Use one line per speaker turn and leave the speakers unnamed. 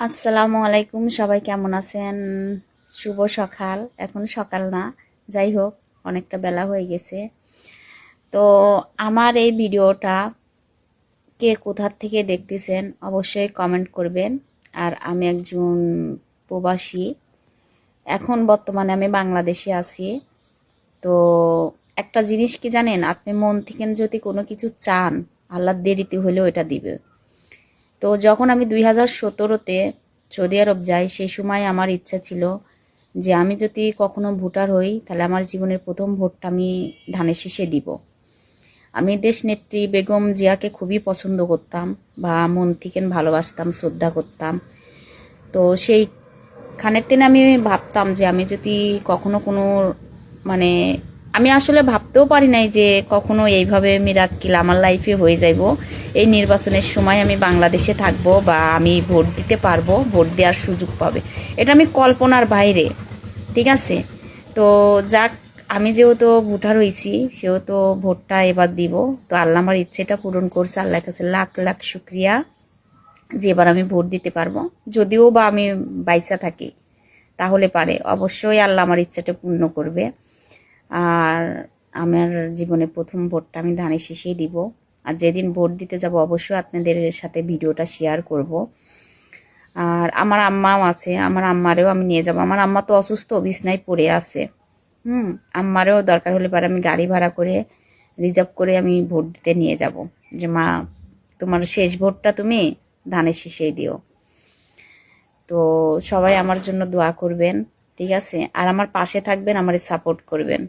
আসসালামু আলাইকুম, সবাই কেমন আছেন? শুভ সকাল। এখন সকাল না, যাই হোক, অনেকটা বেলা হয়ে গেছে। তো আমার এই ভিডিওটা কে কোথা থেকে দেখতেছেন অবশ্যই কমেন্ট করবেন। আর আমি একজন প্রবাসী, এখন বর্তমানে আমি বাংলাদেশে আছি। তো একটা জিনিস কি জানেন, আপনি মন থেকে যদি কোনো কিছু চান, আল্লাহ দেরিতে হলেও এটা দিবে। তো যখন আমি 2017-তে সৌদি আরব যাই, সেই সময় আমার ইচ্ছা ছিল যে আমি যদি কখনো ভোটার হই, তাহলে আমার জীবনের প্রথম ভোটটা আমি ধানের শীষে দিব। আমি দেশ নেত্রী বেগম জিয়াকে খুবই পছন্দ করতাম, বা মন থেকে ভালোবাসতাম, শ্রদ্ধা করতাম। তো সেইখানের থেকে আমি ভাবতাম যে আমি যদি কখনো কোনো, মানে, আমি আসলে ভাবতেও পারি নাই যে কখনো এইভাবে মিরাক্কেল আমার লাইফে হয়ে যাইব। এই নির্বাচনের সময় আমি বাংলাদেশে থাকবো, বা আমি ভোট দিতে পারবো, ভোট দেওয়ার সুযোগ পাবে, এটা আমি কল্পনার বাইরে। ঠিক আছে। তো যাক, আমি যেহেতু ভোটার হয়েছি, সেহেতু ভোটটা এবার দিব। তো আল্লাহ আমার ইচ্ছেটা পূরণ করছে, আল্লাহর কাছে লাখ লাখ শুক্রিয়া যে এবার আমি ভোট দিতে পারবো। যদিও বা আমি বাইসা থাকি, তাহলে পারে অবশ্যই আল্লাহ আমার ইচ্ছাটা পূর্ণ করবে। আর আমার জীবনে প্রথম ভোটটা আমি ধানের শীষেই দিব। আর যেদিন ভোট দিতে যাব অবশ্যই আপনাদের সাথে ভিডিওটা শেয়ার করব। আর আমার আম্মাও আছে, আমার আম্মারেও আমি নিয়ে যাব। আমার আম্মা তো অসুস্থ, বিছনায় পড়ে আছে। আম্মারেও দরকার হলে পরে আমি গাড়ি ভাড়া করে, রিজার্ভ করে আমি ভোট দিতে নিয়ে যাব। যে মা, তোমার শেষ ভোটটা তুমি ধানের শীষেই দিও। তো সবাই আমার জন্য দোয়া করবেন, ঠিক আছে? আর আমার পাশে থাকবেন, আমার সাপোর্ট করবেন।